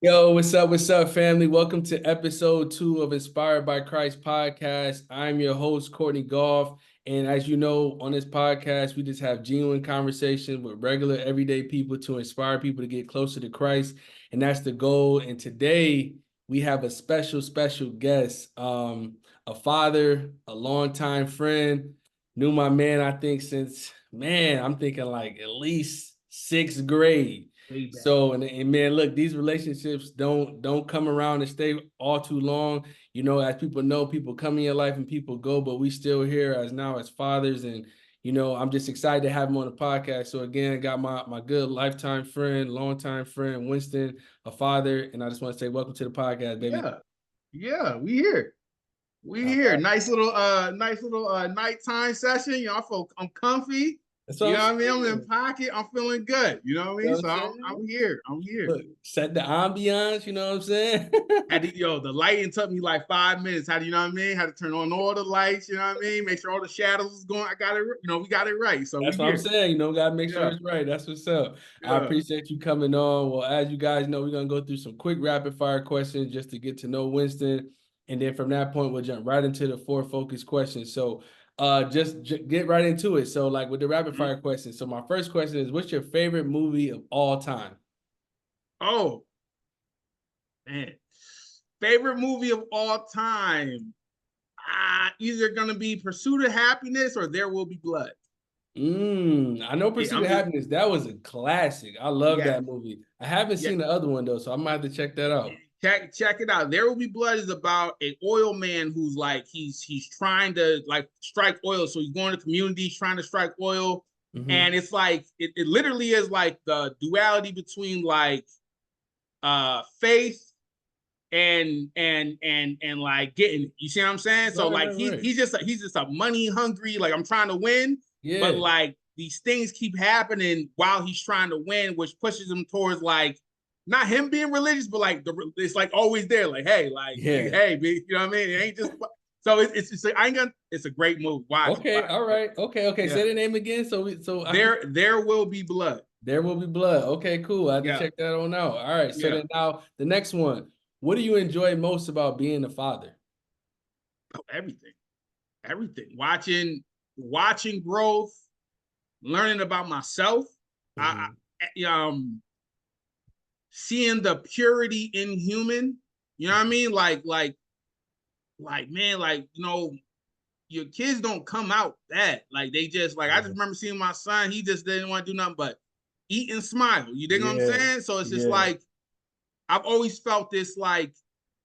Yo, what's up, family? Welcome to episode 2 of Inspired by Christ podcast. I'm your host, Kourtney Goff. And as you know, on this podcast, we just have genuine conversation with regular, everyday people to inspire people to get closer to Christ. And that's the goal. And today we have a special guest, a father, a longtime friend, knew my man, I think since, I'm thinking like at least sixth grade. So and man, look, these relationships don't come around and stay all too long. You know, as people know, people come in your life and people go, but we still here as fathers. And I'm just excited to have him on the podcast. So again, I got my good lifetime friend, longtime friend, Winston, a father, and I just want to say welcome to the podcast, baby. Yeah, we here. We All here. right. Nice little nighttime session. I'm comfy. That's what You I'm know what I mean? I'm in saying. pocket. I'm feeling good. You know what I You know mean? what So I'm I'm saying? here. I'm here. Look, set the ambiance, you know what I'm saying? The lighting took me like 5 minutes. How do you know what I mean? Had to turn on all the lights, you know what I mean? Make sure all the shadows was going. I got it, we got it right. So we That's what I'm here. saying. Gotta make sure Yeah, it's right. That's what's up. I yeah. appreciate you coming on. Well, as you guys know, we're gonna go through some quick rapid fire questions just to get to know Winston. And then from that point, we'll jump right into the 4 focus questions. So get right into it. So, like with the rapid Mhm. fire questions. So my first question is, what's your favorite movie of all time? Oh, man. Favorite movie of all time. Either gonna be Pursuit of Happiness or There Will Be Blood. I know Yeah, Pursuit I'm of just Happiness. That was a classic. I love yeah, that movie. I haven't yeah. seen the other one though, so I might have to check that out. Check it out. There Will Be Blood is about an oil man who's like he's trying to like strike oil. So he's going to communities trying to strike oil. Hmm. And it's like it literally is like the duality between like faith and like getting it. You see what I'm saying? So like Right. he's just a money hungry, like I'm trying to win, but Yeah. like these things keep happening while he's trying to win, which pushes him towards like not him being religious, but like it's like always there, like Yeah. hey, you know what I mean? It ain't just so it's I ain't gonna it's a great move. Okay, Watch all it. right. Okay. Yeah. Say the name again. So I can. There will be blood. There will be blood. Okay, cool. I have to Yeah, check that on out. All right. So yeah. then now the next one. What do you enjoy most about being a father? Oh, everything. Watching growth, learning about myself. I, Hmm. seeing the purity in human. You know what I mean? Like man, like your kids don't come out bad. Like they just like I just Yeah. remember seeing my son. He just didn't want to do nothing but eat and smile. You dig what I'm Yeah. saying? So it's just Yeah. like I've always felt this like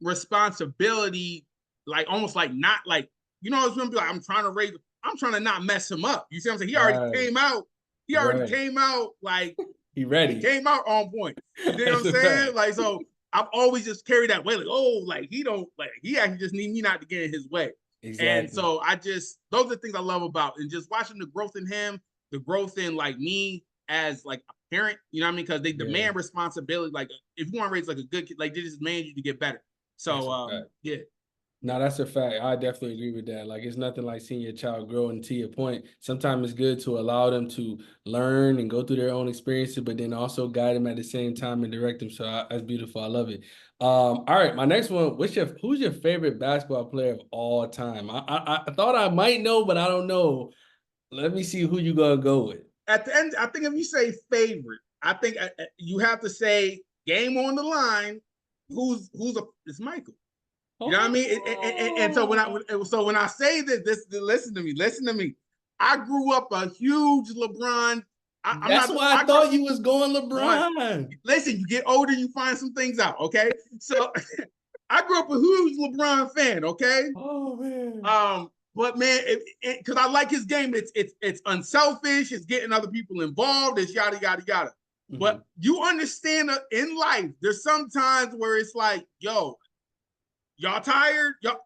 responsibility, like almost like not like it's gonna be like I'm trying to not mess him up. You see what I'm saying? Right. He already Right. came out like He he ready. came out on point. You dig what I'm That's a saying? fact. Like so I've always just carried that way, like, oh, like he don't like he actually just need me not to get in his way. And Exactly. so I just those are the things I love about and just watching the growth in him, the growth in like me as like a parent, you know what I mean? Because they Yeah. demand responsibility. Like if you want to raise like a good kid, like they just demand you to get better. That's So a fact. yeah. No, that's a fact. I definitely agree with that. Like, it's nothing like seeing your child grow. And to your point, sometimes it's good to allow them to learn and go through their own experiences, but then also guide them at the same time and direct them. So that's beautiful. I love it. All right, my next one. Who's your favorite basketball player of all time? I thought I might know, but I don't know. Let me see who you gonna go with. At the end, I think if you say favorite, I think you have to say game on the line. It's Michael. You know what I mean? And so Oh, when I say this, listen to me. I grew up a huge LeBron. I'm that's not. why I I grew thought up you was going one. LeBron. Listen, you get older, you find some things out. Okay, so I grew up a huge LeBron fan. Okay, Oh man. but man, because I like his game. It's unselfish. It's getting other people involved. It's yada yada yada. Mhm. But you understand that in life, there's some times where it's like, yo, y'all tired? Y'all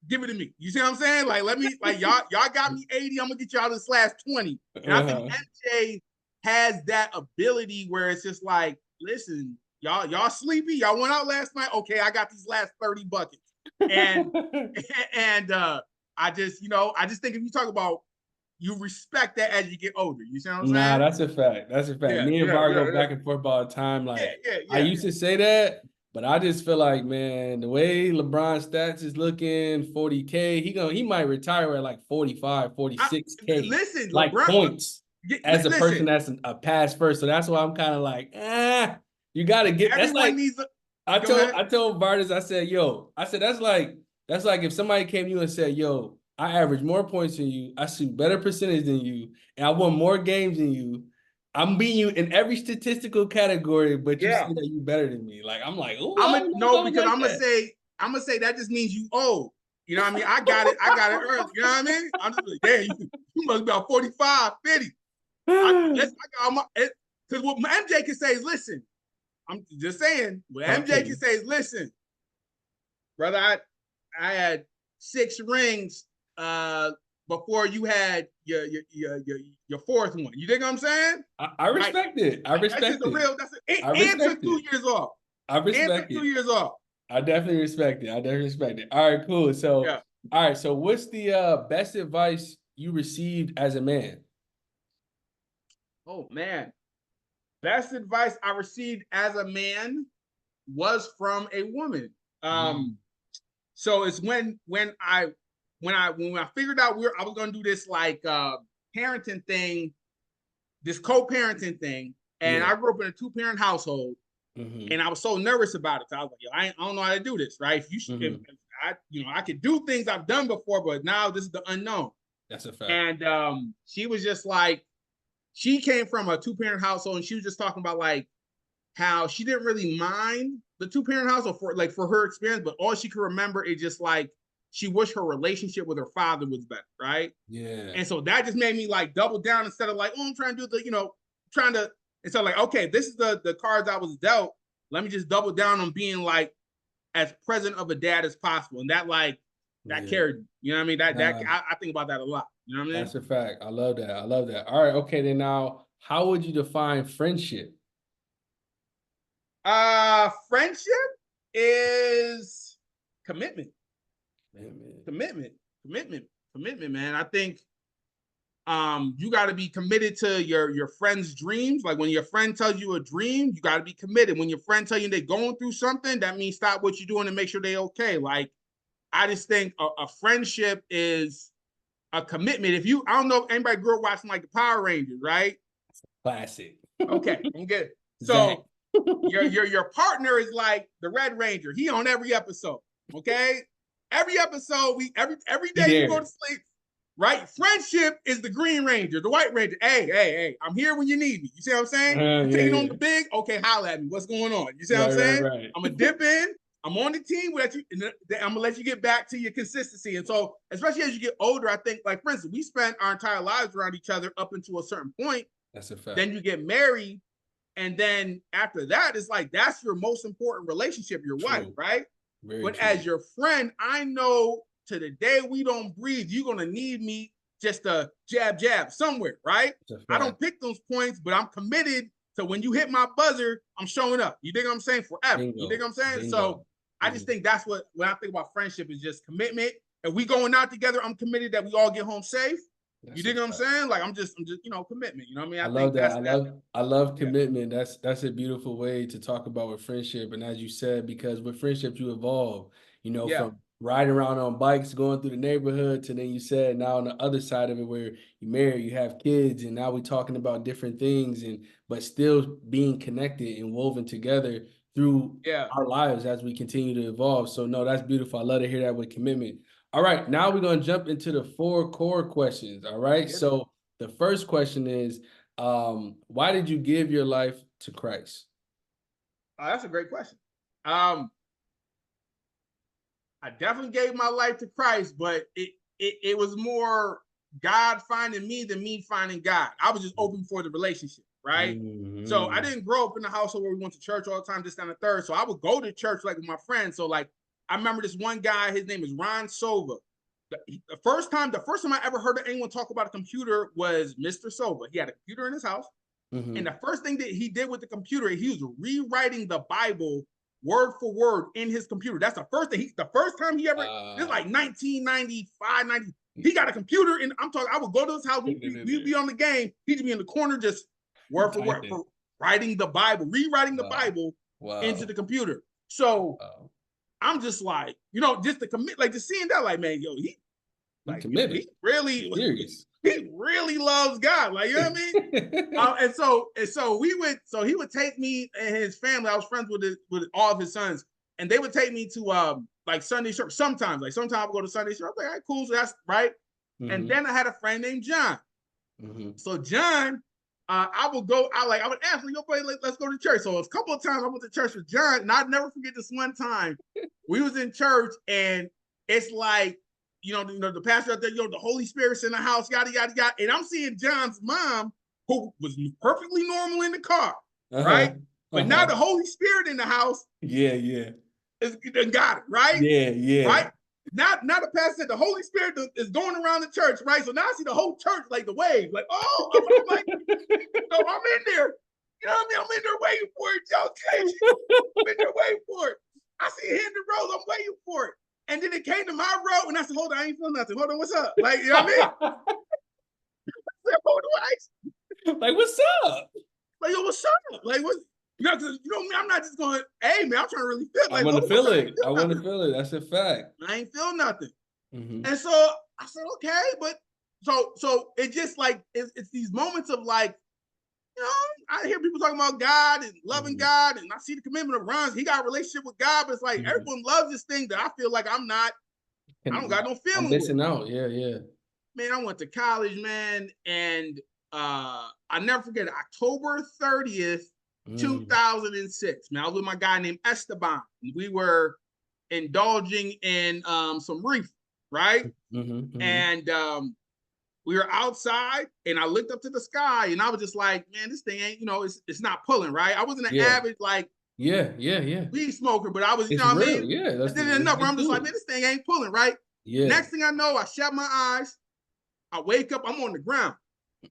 give it to me. You see what I'm saying? Like, let me like y'all got me 80. I'm gonna get y'all this last 20. And I think Uh-huh. MJ has that ability where it's just like, listen, y'all sleepy? Y'all went out last night? Okay, I got these last 30 buckets. And and I just think if you talk about you respect that as you get older. You see what I'm Nah, saying? that's a fact. That's a fact. Yeah, Me and yeah, Var yeah, go yeah, back and forth all the time. yeah, Like, yeah, I yeah, used to say that, But I just feel like, man, the way LeBron stats is looking, 40K, he might retire at like 45, 46K, Listen, like LeBron. points as a person Listen, that's a pass first. So that's why I'm kind of like, you got to get. That's everyone like needs. Go I ahead. told Vardas, I said, yo, I said that's like if somebody came to you and said, yo, I average more points than you, I shoot better percentage than you, and I won more games than you. I'm beating you in every statistical category, but you say Yeah. that you better than me. Like I'm like, oh, I'm I gonna don't know if no I was because like that. I'm gonna say that just means you old. You know what I mean? I got it early. You know what I mean? I'm just like, damn, you must be about 45, 50. I got my because what MJ can say is listen. I'm just saying what Talk to MJ me. can say is listen, brother. I had 6 rings before you had your fourth one. You think what I'm saying? I Like, respect it. I that's just respect a it. real. That's I and took respect 2 it. years off. I And took respect 2 it. years off. I definitely respect it. I definitely respect it. All right, cool. So, Yeah. all right. So, what's the best advice you received as a man? Oh man, best advice I received as a man was from a woman. Mm. So it's when I figured out I was gonna do this like parenting thing, this co-parenting thing, and Yeah. I grew up in a 2-parent household, Mm-hmm. and I was so nervous about it. So I was like, yo, I don't know how to do this, right? If I I could do things I've done before, but now this is the unknown. That's a fact. And she was just like, she came from a 2-parent household, and she was just talking about like how she didn't really mind the 2-parent household for her experience, but all she could remember is just like she wished her relationship with her father was better, right? Yeah. And so that just made me like double down instead of like, oh, I'm trying to do trying to, and so like, okay, this is the cards I was dealt. Let me just double down on being like as present of a dad as possible, and that Yeah. carried me. You know what I mean? That Nah, I think about that a lot. You know what I mean? that's a fact. I love that. I love that. All right. Okay. Then now, how would you define friendship? Friendship is commitment, Man, man. commitment, commitment, commitment, man. I think you got to be committed to your friend's dreams. Like when your friend tells you a dream, you got to be committed. When your friend tells you they're going through something, that means stop what you're doing and make sure they're okay. Like I just think a friendship is a commitment. I don't know if anybody grew up watching like the Power Rangers, right? Classic. Okay, I'm good. Zach. So your partner is like the Red Ranger. He on every episode. Okay, every episode every He day you go there. to sleep. Right, friendship is the Green Ranger, the White Ranger. Hey, I'm here when you need me. You see what I'm saying? You Yeah, taking on yeah. the big? Okay, holla at me. What's going on? You see what I'm Right, right, saying? right. I'm gonna dip in. I'm on the team with you. I'm gonna let you get back to your consistency. And so, especially as you get older, I think, like for instance, we spent our entire lives around each other up until a certain point. That's a fact. Then you get married, and then after that, it's like that's your most important relationship, your wife, True. right? Very But true. as your friend, I know to the day we don't breathe, you're gonna need me just a jab somewhere, right? That's a I fact. don't pick those points, but I'm committed to when you hit my buzzer, I'm showing up. You think I'm saying forever? You think Bingo. I'm saying? So Bingo. I just think that's what when I think about friendship is just commitment. If we going out together, I'm committed that we all get home safe. You That's a dig what I'm fact. saying? Like I'm just commitment. You know what I mean? I I love think that. that's I love yeah, commitment. That's a beautiful way to talk about with friendship. And as you said, because with friendship you evolve, yeah, from riding around on bikes, going through the neighborhood to then you said now on the other side of it where you marry, you have kids, and now we're talking about different things and but still being connected and woven together through yeah. our lives as we continue to evolve. So no, that's beautiful. I love to hear that with commitment. All right, now we're gonna jump into the 4 core questions. All right. Get it. So the first question is, why did you give your life to Christ? That's a great question. Um, I definitely gave my life to Christ, but it was more God finding me than me finding God. I was just open for the relationship, right? So I Mhm. didn't grow up in a household where we went to church all the time, this, and the third. So I would go to church like with my friends. So like I remember this one guy, his name is Ron Sova. The first time I ever heard of anyone talk about a computer was Mr. Sova. He had a computer in his house. And Mhm. the first thing that he did with the computer, he was rewriting the Bible word for word in his computer. That's the first thing. The first time he ever, this is like 1995, 90. He got a computer, and I'm talking, I would go to his house, Putting it in we'd there. be on the game. He'd be in the corner just word for word, Typing. for writing the Bible, rewriting the Wow. Bible into Wow. the computer. So I'm just like, just to commit, like just seeing that, like, man, yo, he committed. He really serious. He really loves God, like, you know what I mean? And so he would take me and his family. I was friends with all of his sons, and they would take me to like Sunday service. Sometimes I would go to Sunday service. I was like, all right, cool, so that's right. And then I had a friend named John. So John, I would ask, yo, buddy, let's go to church. So a couple of times I went to church with John, and I'd never forget this one time. We was in church, and it's like, the pastor out there, the Holy Spirit's in the house, yada, yada, yada. And I'm seeing John's mom, who was perfectly normal in the car, right? But now the Holy Spirit in the house. Yeah. Is got it, right? Yeah. Right? Now the pastor said the Holy Spirit is going around the church, right? So now I see the whole church, like the wave, like, oh, I'm like, I'm in there. You know what I mean? I'm in there waiting for it, y'all. I'm in there waiting for it. I see it hitting the road. I'm waiting for it. And then it came to my road, and I said, hold on, I ain't feeling nothing. Hold on, what's up? Like, you know what I mean? I said, hold on, like, what's up? Like, yo, what's up? Like, what? Because I'm not just going, hey, man, I'm trying to really feel. Like, I want to feel it. I want to feel it. That's a fact. I ain't feel nothing. And so I said, okay, but so it just like, it's these moments of like, I hear people talking about God and loving God, and I see the commitment of Ron's. He got a relationship with God, but it's like everyone loves this thing that I feel like I don't got no feeling. I'm missing out. Yeah. Man, I went to college, man, and I never forget it. October 30th, 2006. Man, I was with my guy named Esteban. We were indulging in some reef, right? And we were outside, and I looked up to the sky, and I was just like, man, this thing ain't, it's not pulling, right? I wasn't an average, like, weed smoker, but I was, you know what I mean? Yeah, that's enough where I'm just like, man, this thing ain't pulling, right? Yeah. Next thing I know, I shut my eyes, I wake up, I'm on the ground,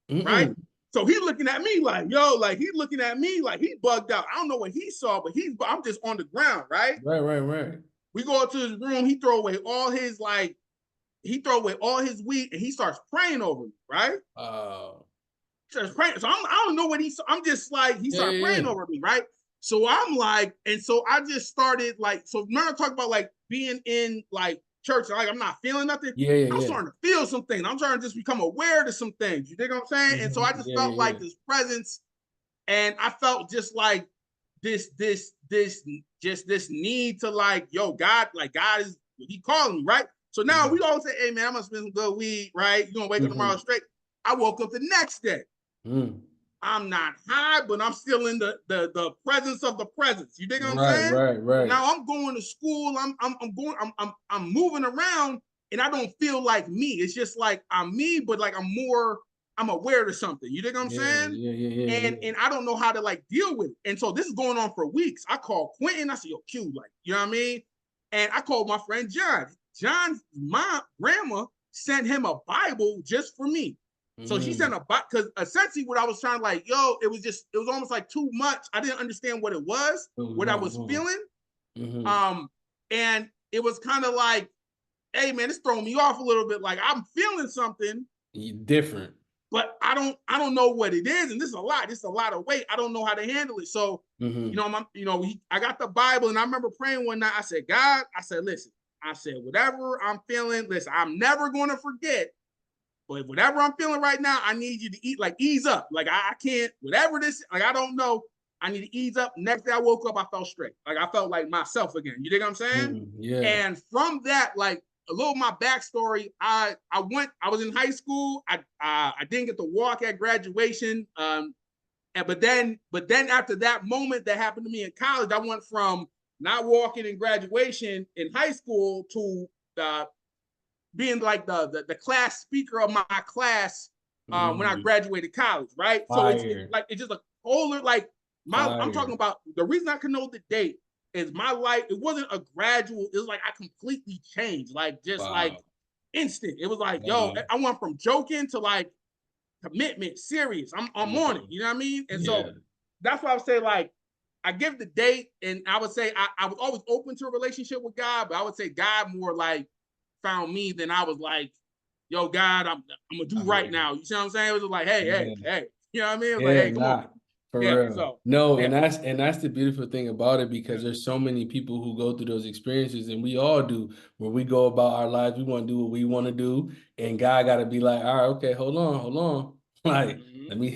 right? So he's looking at me like, yo, like he's looking at me like he bugged out. I don't know what he saw, but I'm just on the ground, right? Right. We go up to his room, he throw away all his weed, and he starts praying over me, right? He starts praying. So I don't know what he saw. I'm just like, he started praying over me, right? So I'm like, and so I just started like, so when I talk about like being in like church, like I'm not feeling nothing. I'm starting to feel some things. I'm starting to just become aware to some things. You dig what I'm saying? And so I just felt like this presence, and I felt just like this need to like, yo, God, like God is, he calling me, right? So now we all say, hey man, I'm gonna spend some good weed, right? You're gonna wake up tomorrow straight. I woke up the next day. I'm not high, but I'm still in the presence of the presence. You dig what I'm saying? Right. Now I'm going to school. I'm moving around, and I don't feel like me. It's just like I'm me, but like I'm aware of something. You dig what I'm saying? Yeah. And I don't know how to like deal with it. And so this is going on for weeks. I called Quentin. I said, yo, Q, like, you know what I mean? And I called my friend John. John's grandma sent him a Bible just for me. So she sent a Bible, because essentially what I was trying to like, yo, it was almost like too much. I didn't understand what it was, what I was feeling. And it was kind of like, hey man, it's throwing me off a little bit. Like I'm feeling something different, but I don't know what it is. And this is a lot of weight. I don't know how to handle it. So, I got the Bible, and I remember praying one night. I said, God, I said, listen, I said, whatever I'm feeling, listen, I'm never going to forget. But whatever I'm feeling right now, I need you to ease up. Like I can't, whatever this, like I don't know. I need to ease up. Next day I woke up, I felt straight. Like I felt like myself again. You dig what I'm saying? And from that, like a little of my backstory, I was in high school. I didn't get to walk at graduation. But then after that moment that happened to me in college, I went from not walking in graduation in high school to being like the class speaker of my class when I graduated college, right? Fire. So it's just a older, like I'm talking about, the reason I can know the date is my life, it wasn't a gradual, it was like I completely changed, like just like instant. It was like, yo, I went from joking to like commitment, serious. I'm on it, you know what I mean? And so that's why I would say, like, I give the date, and I would say I was always open to a relationship with God, but I would say God more like found me than I was like, yo, God, I'm gonna do right now. You see what I'm saying? It was like, hey, you know what I mean? It was like, hey, come on. For Yeah. real. So No, yeah. and that's the beautiful thing about it, because Yeah. there's so many people who go through those experiences, and we all do. When we go about our lives, we want to do what we want to do, and God got to be like, all right, okay, hold on. Like, let Mhm. me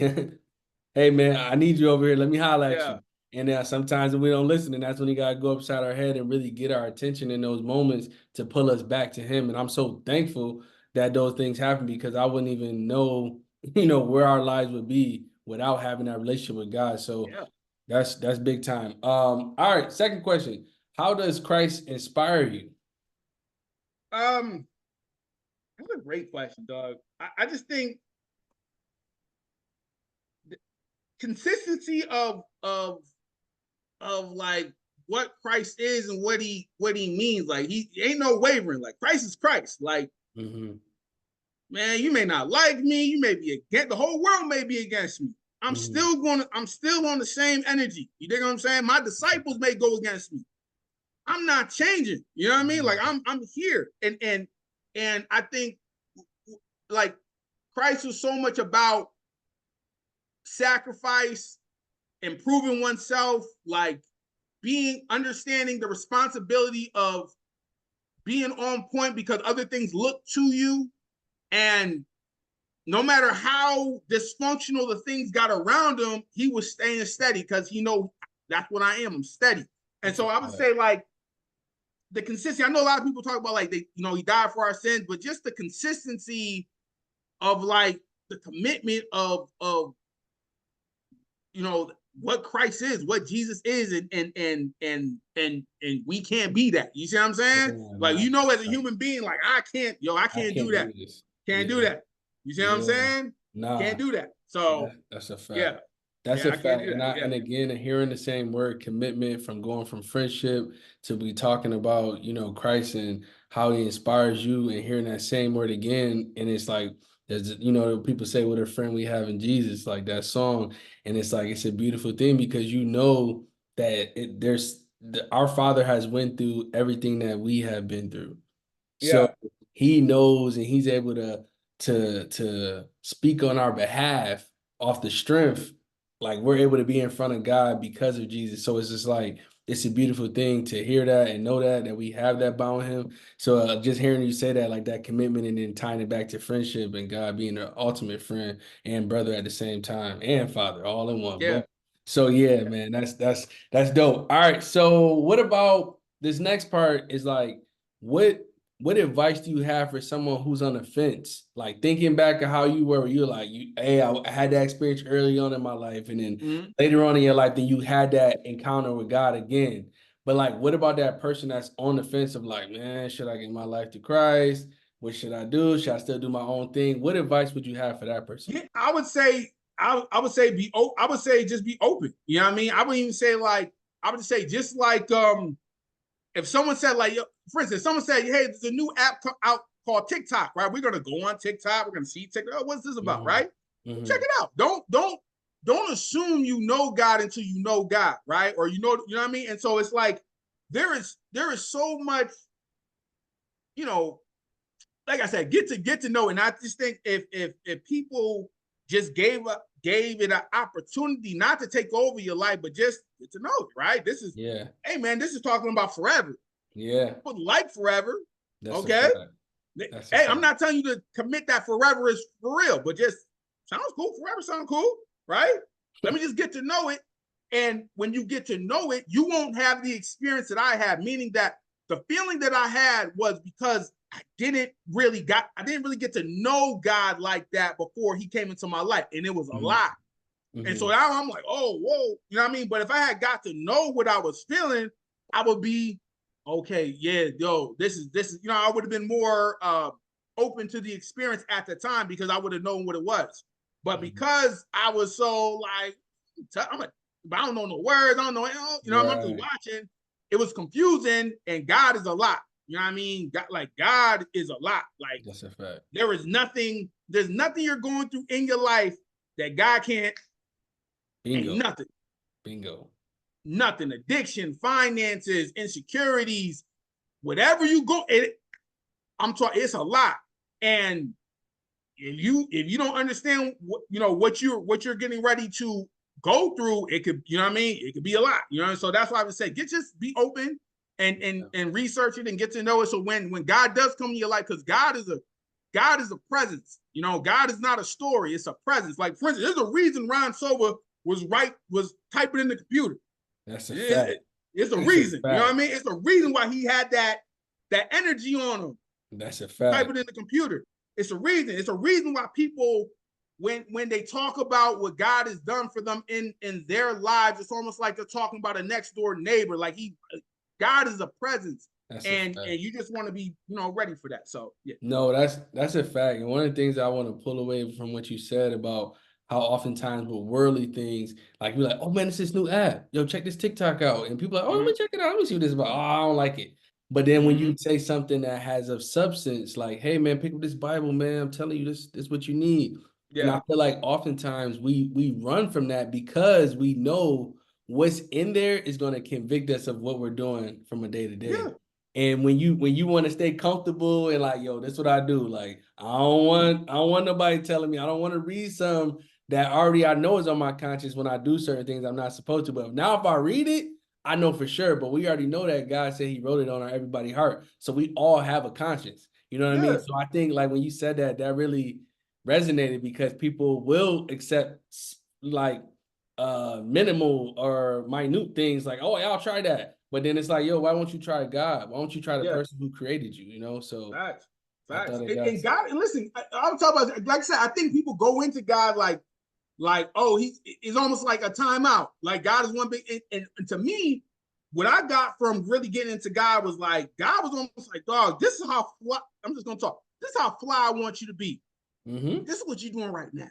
hey man, I need you over here. Let me holler at Yeah. you. And sometimes we don't listen, and that's when you gotta go upside our head and really get our attention in those moments to pull us back to Him. And I'm so thankful that those things happen, because I wouldn't even know, where our lives would be without having that relationship with God. So Yeah. that's big time. All right, second question: how does Christ inspire you? Um, that's a great question, Doug. I just think the consistency of like what Christ is and what he means. Like he ain't no wavering. Like Christ is Christ. Like, Mm-hmm. man, you may not like me, you may be against the whole world may be against me. I'm Mm-hmm. still on the same energy. You dig what I'm saying? My disciples may go against me. I'm not changing. You know what I mean? Like I'm here. And I think like Christ was so much about sacrifice, improving oneself, like being understanding the responsibility of being on point because other things look to you. And no matter how dysfunctional the things got around him, he was staying steady because he know that's what I am. I'm steady. And That's a so I would fact. say like the consistency. I know a lot of people talk about like he died for our sins, but just the consistency of like the commitment of what Christ is, what Jesus is, and we can't be that. You see what I'm saying? Yeah, Like man. as a human being, like I I can't do can't do that. this. Can't do Yeah. that. You see what I'm Yeah. saying? Can't Nah. do that. So That's a fact. yeah, That's yeah, a I can't fact. do And that. Yeah, again, hearing the same word commitment, from going from friendship to be talking about, Christ and how he inspires you, and hearing that same word again. And it's like, there's, people say, what a friend we have in Jesus, like that song. And it's like, it's a beautiful thing, because that our Father has went through everything that we have been through. So yeah, he knows, and he's able to speak on our behalf off the strength. Like, we're able to be in front of God because of Jesus. So it's just like, it's a beautiful thing to hear that and know that we have that bond with him. So just hearing you say that, like that commitment, and then tying it back to friendship and God being the ultimate friend and brother at the same time, and father, all in one. yeah. Boom. So yeah, man, that's dope. All right. So what about this next part is like, what what advice do you have for someone who's on the fence? Like, thinking back of how you were, where you're like, hey, I had that experience early on in my life, and then Mm-hmm. later on in your life, then you had that encounter with God again. But like, what about that person that's on the fence of like, man, should I give my life to Christ? What should I do? Should I still do my own thing? What advice would you have for that person? Yeah, I would say I would say I would say just be open. You know what I mean? I wouldn't even say like I would just say just like if someone said like for instance, someone said, hey, there's a new app out called TikTok, right? We're gonna go on TikTok, we're gonna see TikTok. Oh, what's this about, Mm-hmm. right? Check Mm-hmm. it out. Don't assume you know God until you know God, right? Or you know what I mean? And so it's like there is so much, you know, like I said, get to know. And I just think if people just gave it an opportunity not to take over your life, but just get to know it, right? This is, Yeah. hey man, this is talking about forever. Yeah. But like forever, That's a okay? fact. That's a Hey, I'm fact. not telling you to commit that forever is for real, but just sounds cool. Forever sounds cool, right? Let me just get to know it. And when you get to know it, you won't have the experience that I had, meaning that the feeling that I had was because I didn't really get to know God like that before he came into my life. And it was a Mm-hmm. lot. And so Mm-hmm. now I'm like, oh, whoa, you know what I mean? But if I had got to know what I was feeling, I would be okay. Yeah, yo, this is, I would have been more open to the experience at the time because I would have known what it was. But Mm-hmm. because I was so like, I'm like, I don't know no words, I don't know, I'm just Right. watching. It was confusing, and God is a lot. You know what I mean? God is a lot. Like That's a fact. there's nothing you're going through in your life that God can't. Ain't Bingo. nothing. Bingo. Nothing. Addiction, finances, insecurities, whatever you go, I'm talking. It's a lot. And if you don't understand what you're getting ready to go through, it could, you know what I mean? It could be a lot, you know? So that's why I would say, just be open and research it and get to know it. So when God does come in your life, because God is a presence, you know, God is not a story, it's a presence. Like, for instance, there's a reason Ron Silver was typing in the computer. That's a fact. It's a reason, you know what I mean? It's a reason why he had that energy on him. That's a fact. Typing in the computer. It's a reason. It's a reason why people, when they talk about what God has done for them in their lives, it's almost like they're talking about a next door neighbor. Like God is a presence, and you just want to be, you know, ready for that. So yeah. No, that's a fact. And one of the things I want to pull away from what you said about how oftentimes with worldly things, like you're like, oh man, it's this new app. Yo, check this TikTok out. And people are like, oh, let me check it out. Let me see what this is about. Oh, I don't like it. But then when you say something that has of substance, like, hey man, pick up this Bible, man. I'm telling you, this is what you need. Yeah. And I feel like oftentimes we run from that because we know what's in there is going to convict us of what we're doing from a day to day. Yeah. And when you want to stay comfortable and like, yo, that's what I do. Like, I don't want nobody telling me. I don't want to read some that already I know is on my conscience when I do certain things I'm not supposed to. But now if I read it, I know for sure. But we already know that God said he wrote it on everybody's heart. So we all have a conscience. You know what I mean? So I think like when you said that really resonated because people will accept like minimal or minute things like, oh, yeah, I'll try that. But then it's like, yo, why won't you try God? Why don't you try the person who created you? You know, so facts. And God, and listen, I'm talking about, like I said, I think people go into God like, oh, he's almost like a timeout. Like God is one big, and to me, what I got from really getting into God was like, God was almost like, dog, this is how fly, I'm just gonna talk. This is how fly I want you to be. This is what you're doing right now.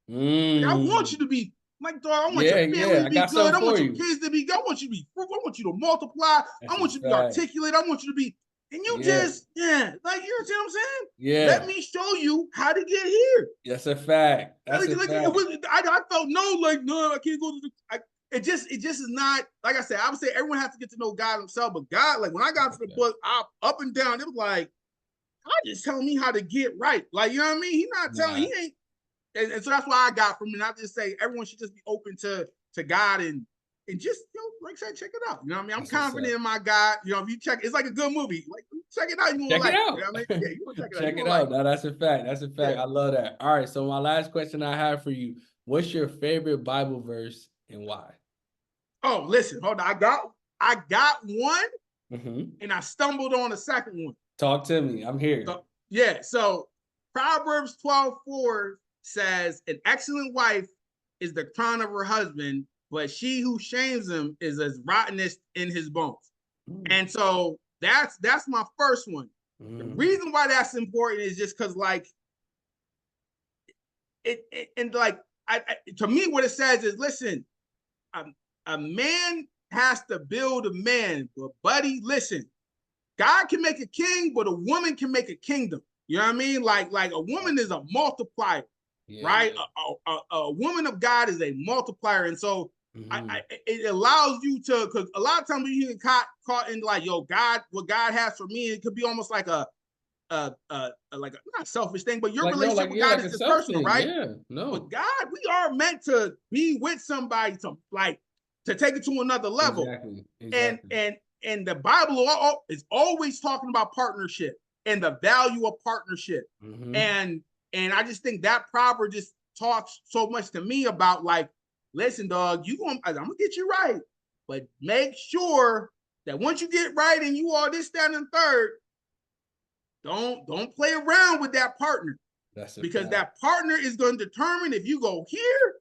Like, I want you to be like, dog, I want your family to be good. I want your kids to be good. I want you to be fruitful. I want you to multiply. I want you to be articulate. I want you to be, and you just, like, you know what I'm saying? Yeah. Let me show you how to get here. That's a fact. That's a fact. I felt no, I can't go to the, it just is not, like I said, I would say everyone has to get to know God himself, but God, like when I got to the book, up and down, it was like, God just telling me how to get right. Like, you know what I mean? He's not telling, he ain't, and so that's why I got from it. I just say everyone should just be open to God and just, you know, like I said, check it out. You know what I mean? I'm confident in my God. You know, if you check, it's like a good movie. Like, check it out. You check it out. You know what I mean? Yeah, you want to check it out. Check it out. No, that's a fact. That's a fact. Yeah. I love that. All right. So my last question I have for you: what's your favorite Bible verse and why? Oh, listen, hold on. I got one, and I stumbled on a second one. Talk to me. I'm here. So Proverbs 12:4 says, an excellent wife is the crown of her husband, but she who shames him is as rottenness in his bones. And so that's my first one. The reason why that's important is just because, like, to me, what it says is, listen, a man has to build a man, but buddy, listen, God can make a king, but a woman can make a kingdom. You know what I mean? Like a woman is a multiplier. Yeah. Right? A woman of God is a multiplier. And so it allows you to, because a lot of times you get caught in like, yo, God, what God has for me, it could be almost like a not selfish thing, but your relationship with God is just personal, right? Yeah, no. But God, we are meant to be with somebody to take it to another level. Exactly. And the Bible is always talking about partnership and the value of partnership. And I just think that proverb just talks so much to me about, like, listen, dog, I'm gonna get you right, but make sure that once you get right and you are this, that, and third, don't play around with that partner. Because that partner is going to determine if you go here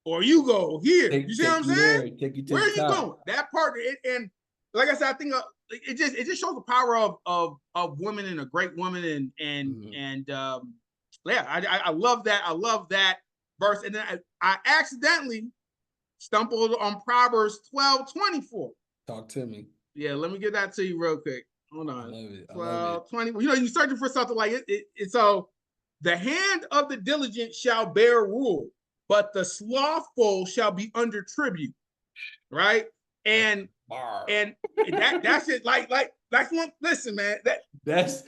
or you go here. You see what I'm saying? Where are you going? That partner, and like I said, I think it just shows the power of women and a great woman, and yeah, I love that. I love that verse. And then I accidentally stumbled on Proverbs 12:24. Talk to me. Yeah, let me get that to you real quick. Hold on. I love it. 12:20. You know, you're searching for something like it. So the hand of the diligent shall bear rule, but the slothful shall be under tribute. Right? And that's it. Like that's one. Listen, man. That's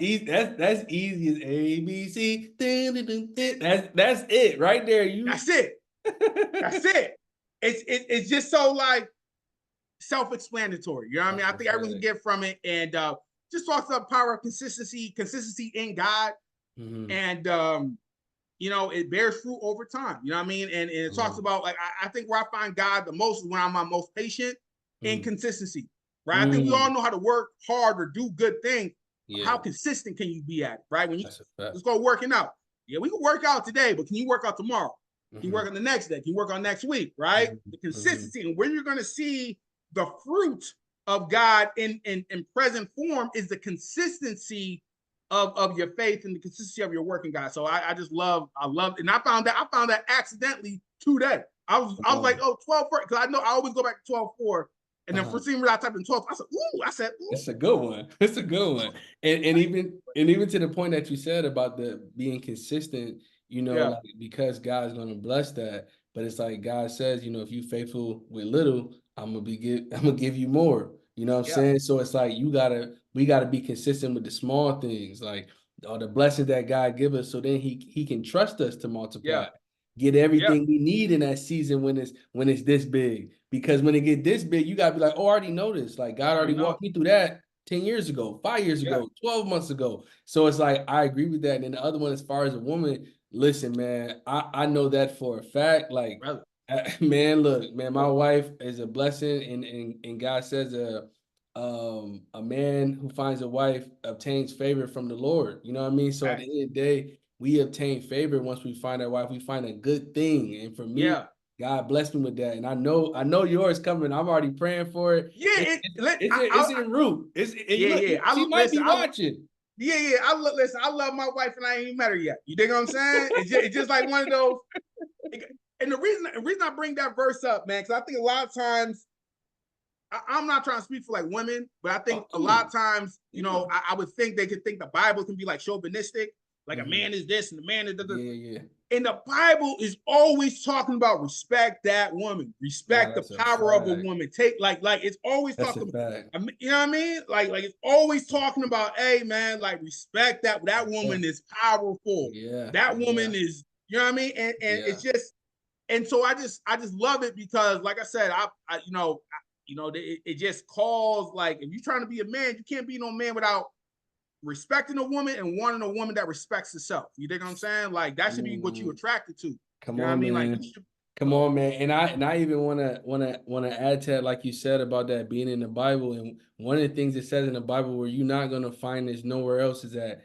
easy. That's easy as ABC. That's it right there. That's it. That's it. It's just so like self-explanatory. You know what I mean? I think everyone can get from it, and just talks about power of consistency in God, and you know, it bears fruit over time. You know what I mean? And it talks about like I think where I find God the most is when I'm my most patient in consistency. Right? I think we all know how to work hard or do good things. Yeah. How consistent can you be at it? Right? When you let's go working out. Yeah, we can work out today, but can you work out tomorrow? Can you work on the next day? Can you work on next week? Right? The consistency and where you're going to see the fruit of God in present form is the consistency of your faith and the consistency of your work in God. So I love, and I found that accidentally today. I was like, oh, 12 because I know I always go back to 12:4. And then for some reason I typed in 12. I said, ooh. It's a good one. It's a good one. And even to the point that you said about the being consistent, you know, like, because God's gonna bless that. But it's like God says, you know, if you faithful with little, I'm gonna give you more. You know what I'm saying? So it's like we gotta be consistent with the small things, like all the blessings that God give us, so then he can trust us to multiply. Get everything we need in that season when it's this big. Because when it get this big, you gotta be like, oh, I already know this. Like God already walked me through that 10 years ago, 5 years ago, 12 months ago. So it's like I agree with that. And then the other one, as far as a woman, listen, man, I know that for a fact. Like, man, look, man, my wife is a blessing, and God says a man who finds a wife obtains favor from the Lord. You know what I mean? So at the end of the day, we obtain favor once we find our wife. We find a good thing. And for me, God bless me with that. And I know yours coming. I'm already praying for it. Yeah, it's en route. She might be watching. Listen, I love my wife and I ain't even met her yet. You dig what I'm saying? It's just like one of those. And the reason I bring that verse up, man, because I think a lot of times, I'm not trying to speak for like women, but I think a lot of times, you know, I would think they could think the Bible can be like chauvinistic, like a man is this and the man is that. And the Bible is always talking about respect that woman, respect the power of a woman. Take like it's always talking about, you know what I mean? Like it's always talking about, hey man, like respect that woman is powerful. That woman is, you know what I mean? And it's just, and so I just love it because, like I said, I it just calls, like, if you're trying to be a man, you can't be no man without respecting a woman and wanting a woman that respects herself. You think what I'm saying? Like that should be what you attracted to. Come on, man. Like, come on, man. And I even wanna add to that, like you said about that being in the Bible. And one of the things it says in the Bible where you're not gonna find this nowhere else is that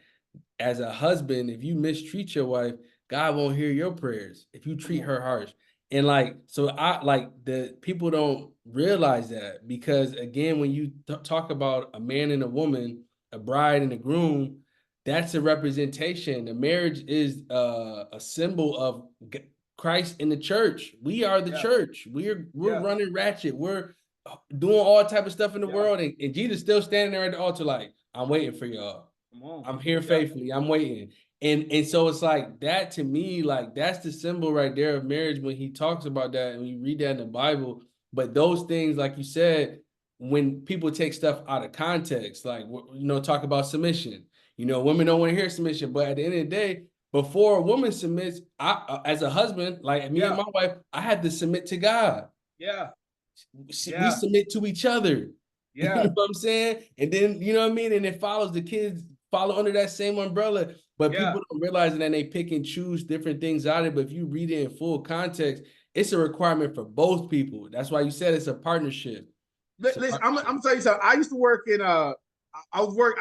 as a husband, if you mistreat your wife, God won't hear your prayers if you treat her harsh. And like, so the people don't realize that, because again, when you talk about a man and a woman, a bride and a groom, that's a representation. The marriage is a symbol of Christ in the church. We are the church. We're running ratchet. We're doing all type of stuff in the world, and Jesus still standing there at the altar like, I'm waiting for y'all. I'm here faithfully. I'm waiting. And so it's like that to me, like that's the symbol right there of marriage when he talks about that, and you read that in the Bible. But those things, like you said, when people take stuff out of context, like, you know, talk about submission, you know, women don't want to hear submission, but at the end of the day, before a woman submits, I as a husband, like me and my wife, I had to submit to God. We submit to each other. You know what I'm saying? And then, you know what I mean? And it follows, the kids follow under that same umbrella. But people don't realize that they pick and choose different things out of it. But if you read it in full context, it's a requirement for both people. That's why you said it's a partnership. Listen, I'm gonna tell you something. I used to work in I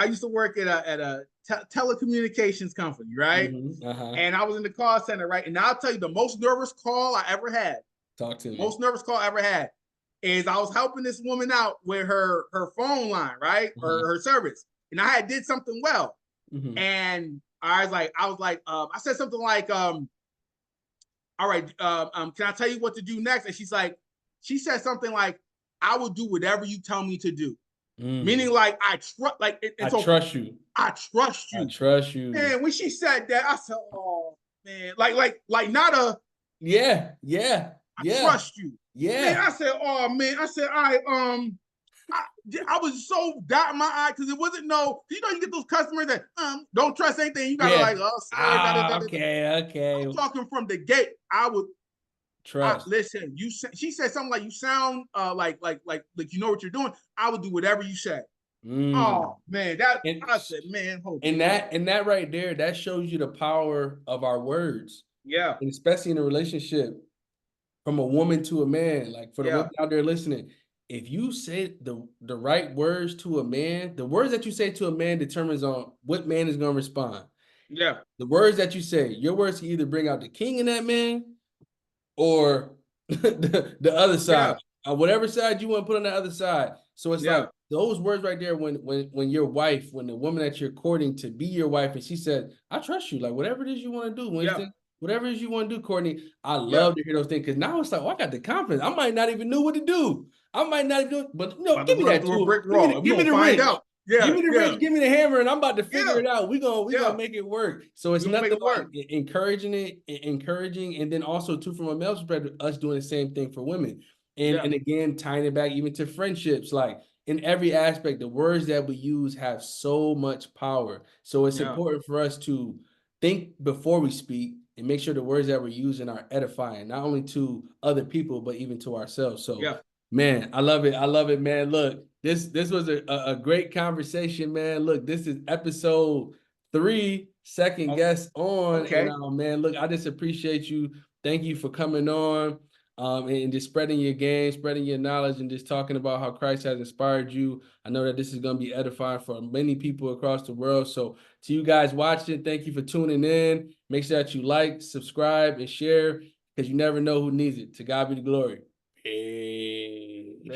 used to work at a telecommunications company, right? And I was in the call center, right? And I'll tell you, the most nervous call I ever had. Talk to me. Most nervous call I ever had is I was helping this woman out with her phone line, right? Her service, and I did something well, and I was like, I said something like, all right, can I tell you what to do next? And she said something like, I will do whatever you tell me to do. Meaning like, I trust you. I trust you. I trust you. And when she said that, I said, oh man, like not a, I trust you. Man, I said, oh man, I said, I was so dotting my eye because it wasn't you get those customers that don't trust anything. You gotta okay. I'm talking from the gate. Trust. Listen, she said something like you sound like you know what you're doing. I would do whatever you said. Mm. Oh man, that And I said, man, hold on. and that right there, that shows you the power of our words, Yeah, and especially in a relationship from a woman to a man. Like for the yeah, women out there listening, if you say the right words to a man, the words that you say to a man determines on what man is going to respond. yeah, The words that you say, your words can either bring out the king in that man or the other side, yeah, whatever side you want to put on the other side. So it's yeah, like those words right there. When your wife, when the woman that you're courting to be your wife, and she said, "I trust you," like whatever it is you want to do, yeah, Winston. Whatever it is you want to do, Kourtney. I yeah. love to hear those things because now it's like, oh, I got the confidence. I might not even know what to do. I might not even do it, but About to give me run that through a tool. brick wall. We're Give me gonna the find wrench. out. Yeah, Give me the yeah, wrench, give me the hammer, and I'm about to figure yeah, it out. We're yeah. gonna make it work. So it's We're gonna make nothing it like work. encouraging, and then also too from a male perspective, us doing the same thing for women. And Yeah, and again, tying it back even to friendships, like in every aspect, the words that we use have so much power. So it's yeah, important for us to think before we speak and make sure the words that we're using are edifying, not only to other people, but even to ourselves. So yeah. man, I love it. I love it, man. Look, this was a great conversation, man. Look, this is episode 3, second Oh, guest on. And okay. man, look, I just appreciate you. Thank you for coming on. And just spreading your game, spreading your knowledge, and just talking about how Christ has inspired you. I know that this is going to be edifying for many people across the world. So to you guys watching, thank you for tuning in. Make sure that you like, subscribe, and share because you never know who needs it. To God be the glory. Peace.